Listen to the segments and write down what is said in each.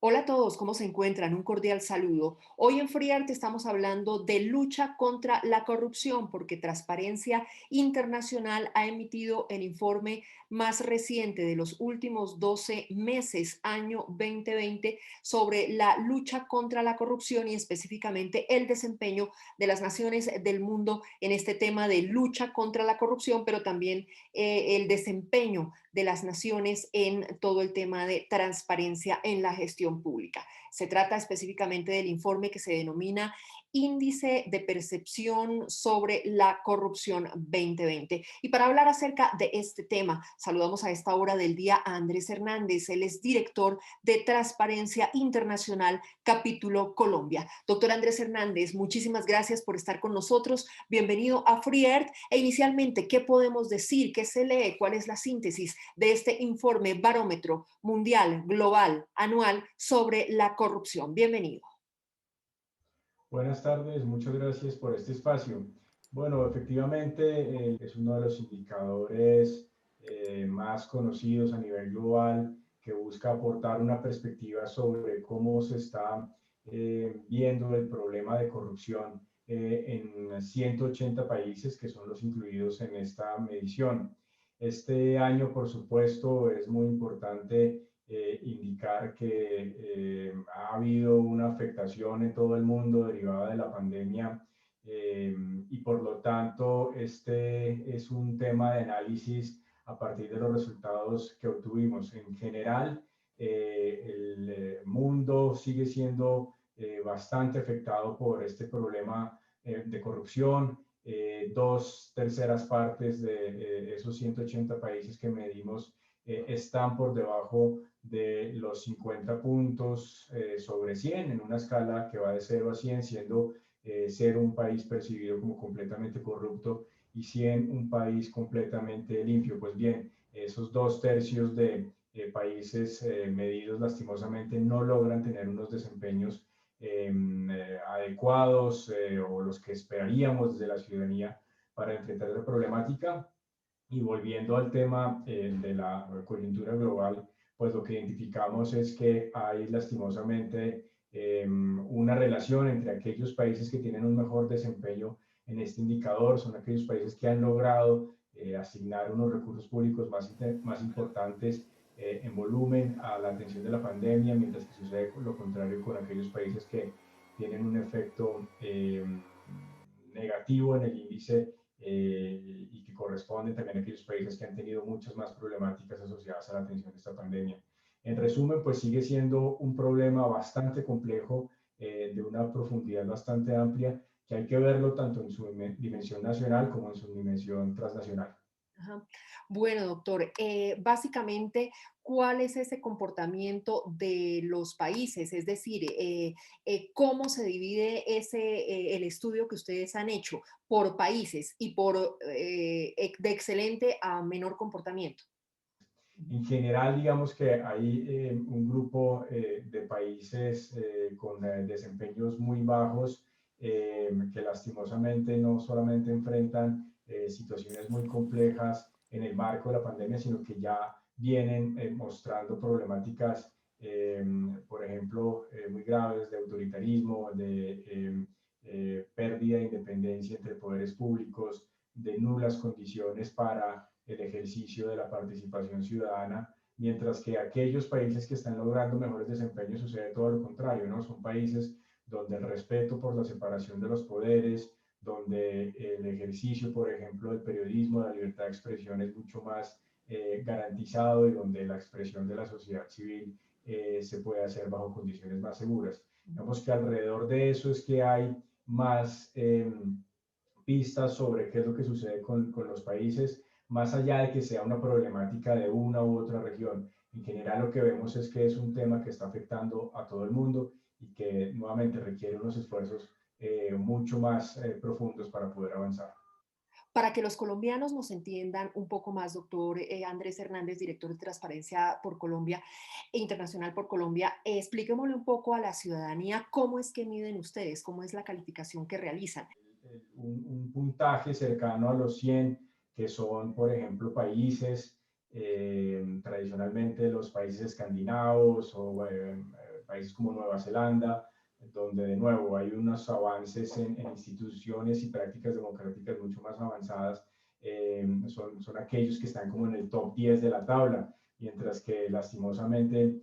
Hola a todos, ¿cómo se encuentran? Un cordial saludo. Hoy en FreeArt estamos hablando de lucha contra la corrupción porque Transparencia Internacional ha emitido el informe más reciente de los últimos 12 meses, año 2020, sobre la lucha contra la corrupción y específicamente el desempeño de las naciones del mundo en este tema de lucha contra la corrupción, pero también el desempeño de las naciones en todo el tema de transparencia en la gestión pública. Se trata específicamente del informe que se denomina Índice de Percepción sobre la Corrupción 2020. Y para hablar acerca de este tema, saludamos a esta hora del día a Andrés Hernández. Él es director de Transparencia Internacional, capítulo Colombia. Doctor Andrés Hernández, muchísimas gracias por estar con nosotros. Bienvenido a FreeArt. E inicialmente, ¿qué podemos decir? ¿Qué se lee? ¿Cuál es la síntesis de este informe barómetro mundial, global, anual sobre la corrupción? Bienvenido. Buenas tardes, muchas gracias por este espacio. Bueno, efectivamente es uno de los indicadores más conocidos a nivel global que busca aportar una perspectiva sobre cómo se está viendo el problema de corrupción en 180 países que son los incluidos en esta medición. Este año, por supuesto, es muy importante indicar que ha habido una afectación en todo el mundo derivada de la pandemia y por lo tanto este es un tema de análisis a partir de los resultados que obtuvimos. En general, el mundo sigue siendo bastante afectado por este problema de corrupción. Dos terceras partes de esos 180 países que medimos están por debajo de los 50 puntos sobre 100 en una escala que va de 0 a 100, siendo 0 un país percibido como completamente corrupto y 100 un país completamente limpio. Pues bien, esos dos tercios de países medidos lastimosamente no logran tener unos desempeños adecuados o los que esperaríamos desde la ciudadanía para enfrentar la problemática. Y volviendo al tema de la coyuntura global, pues lo que identificamos es que hay lastimosamente una relación entre aquellos países que tienen un mejor desempeño en este indicador, son aquellos países que han logrado asignar unos recursos públicos más importantes en volumen a la atención de la pandemia, mientras que sucede lo contrario con aquellos países que tienen un efecto negativo en el índice y que corresponden también a aquellos países que han tenido muchas más problemáticas asociadas a la atención de esta pandemia. En resumen, pues sigue siendo un problema bastante complejo, de una profundidad bastante amplia, que hay que verlo tanto en su dimensión nacional como en su dimensión transnacional. Ajá. Bueno, doctor, básicamente, ¿cuál es ese comportamiento de los países? Es decir, ¿cómo se divide el estudio que ustedes han hecho por países y por de excelente a menor comportamiento? Ujú. En general, digamos que hay un grupo de países con desempeños muy bajos que lastimosamente no solamente enfrentan situaciones muy complejas en el marco de la pandemia, sino que ya vienen mostrando problemáticas, eh, por ejemplo, muy graves de autoritarismo, de pérdida de independencia entre poderes públicos, de nulas condiciones para el ejercicio de la participación ciudadana, mientras que aquellos países que están logrando mejores desempeños sucede todo lo contrario, ¿no? Son países donde el respeto por la separación de los poderes, donde el ejercicio, por ejemplo, del periodismo, de la libertad de expresión es mucho más garantizado y donde la expresión de la sociedad civil se puede hacer bajo condiciones más seguras. Digamos que alrededor de eso es que hay más pistas sobre qué es lo que sucede con los países, más allá de que sea una problemática de una u otra región. En general lo que vemos es que es un tema que está afectando a todo el mundo y que nuevamente requiere unos esfuerzos mucho más profundos para poder avanzar. Para que los colombianos nos entiendan un poco más, doctor Andrés Hernández, director de Transparencia por Colombia e Internacional por Colombia, explíquemosle un poco a la ciudadanía cómo es que miden ustedes, cómo es la calificación que realizan. Un puntaje cercano a los 100, que son, por ejemplo, países tradicionalmente los países escandinavos o países como Nueva Zelanda, donde de nuevo hay unos avances en instituciones y prácticas democráticas mucho más avanzadas, son aquellos que están como en el top 10 de la tabla, mientras que lastimosamente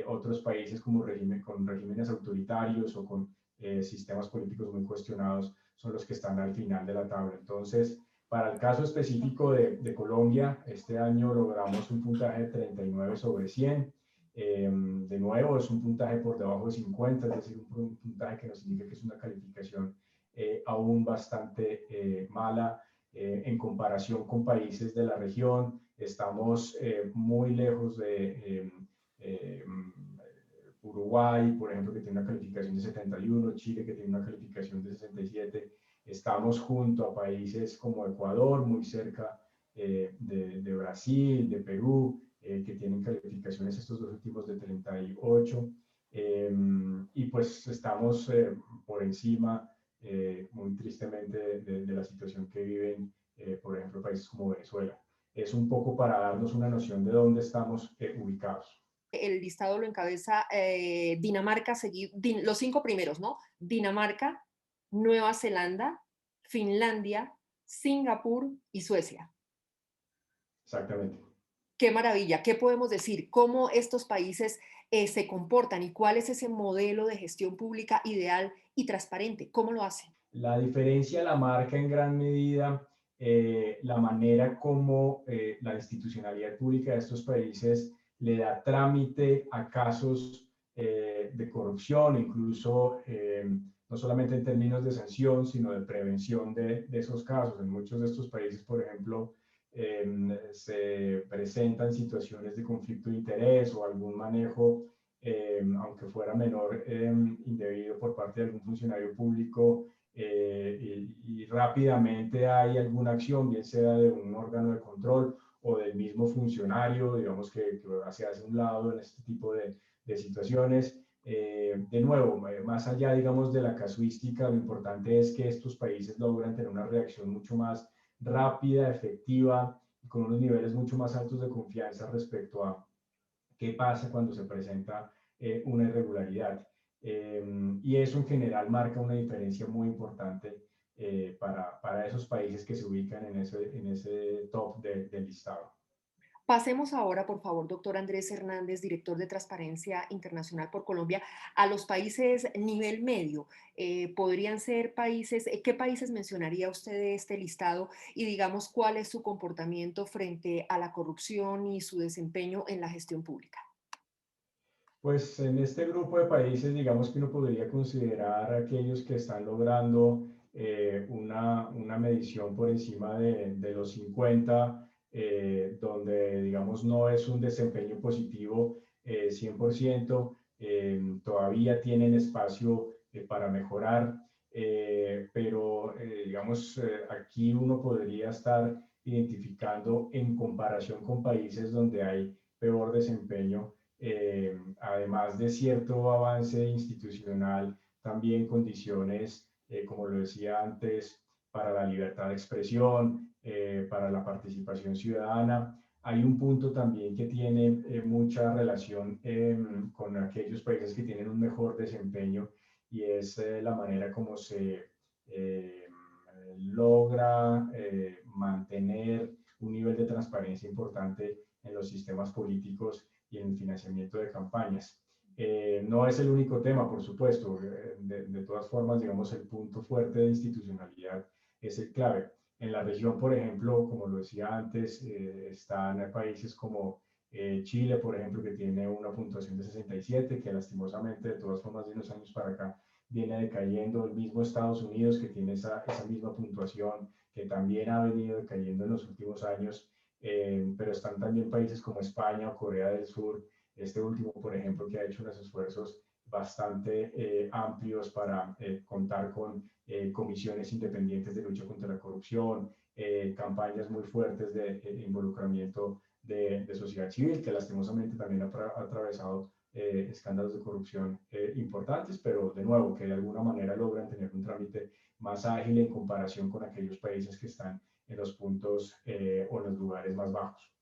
otros países como con regímenes autoritarios o con sistemas políticos muy cuestionados son los que están al final de la tabla. Entonces, para el caso específico de Colombia, este año logramos un puntaje de 39 sobre 100. De nuevo, es un puntaje por debajo de 50, es decir, un puntaje que nos indica que es una calificación aún bastante mala en comparación con países de la región. Estamos muy lejos de Uruguay, por ejemplo, que tiene una calificación de 71, Chile, que tiene una calificación de 67. Estamos junto a países como Ecuador, muy cerca de Brasil, de Perú, que tienen calificaciones estos dos últimos de 38. Y pues estamos por encima, muy tristemente, de la situación que viven, por ejemplo, países como Venezuela. Es un poco para darnos una noción de dónde estamos ubicados. El listado lo encabeza Dinamarca, los 5 primeros, ¿no? Dinamarca, Nueva Zelanda, Finlandia, Singapur y Suecia. Exactamente. Qué maravilla. ¿Qué podemos decir? ¿Cómo estos países se comportan y cuál es ese modelo de gestión pública ideal y transparente? ¿Cómo lo hacen? La diferencia la marca en gran medida la manera como la institucionalidad pública de estos países le da trámite a casos de corrupción, incluso no solamente en términos de sanción, sino de prevención de esos casos. En muchos de estos países, por ejemplo, se presentan situaciones de conflicto de interés o algún manejo, aunque fuera menor, indebido por parte de algún funcionario público, y rápidamente hay alguna acción, bien sea de un órgano de control o del mismo funcionario, digamos, que se hace a un lado en este tipo de situaciones. De nuevo, más allá, digamos, de la casuística, lo importante es que estos países logran tener una reacción mucho más rápida, efectiva y con unos niveles mucho más altos de confianza respecto a qué pasa cuando se presenta una irregularidad. Y eso en general marca una diferencia muy importante para esos países que se ubican en ese top del listado. Pasemos ahora, por favor, doctor Andrés Hernández, director de Transparencia Internacional por Colombia, a los países nivel medio. ¿Podrían ser países, qué países mencionaría usted de este listado y digamos cuál es su comportamiento frente a la corrupción y su desempeño en la gestión pública? Pues en este grupo de países, digamos que uno podría considerar aquellos que están logrando una medición por encima de los 50, donde, digamos, no es un desempeño positivo 100%, todavía tienen espacio para mejorar, pero, digamos, aquí uno podría estar identificando en comparación con países donde hay peor desempeño, además de cierto avance institucional, también condiciones, como lo decía antes, para la libertad de expresión, para la participación ciudadana. Hay un punto también que tiene mucha relación con aquellos países que tienen un mejor desempeño y es la manera como se logra mantener un nivel de transparencia importante en los sistemas políticos y en el financiamiento de campañas. No es el único tema, por supuesto. De todas formas, digamos, el punto fuerte de institucionalidad es el clave. En la región, por ejemplo, como lo decía antes, están países como Chile, por ejemplo, que tiene una puntuación de 67, que lastimosamente, de todas formas, de unos años para acá, viene decayendo. El mismo Estados Unidos, que tiene esa misma puntuación, que también ha venido decayendo en los últimos años. Pero están también países como España o Corea del Sur, este último, por ejemplo, que ha hecho unos esfuerzos bastante amplios para contar con comisiones independientes de lucha contra la corrupción, campañas muy fuertes de involucramiento de sociedad civil, que lastimosamente también ha atravesado escándalos de corrupción importantes, pero de nuevo, que de alguna manera logran tener un trámite más ágil en comparación con aquellos países que están en los puntos o en los lugares más bajos.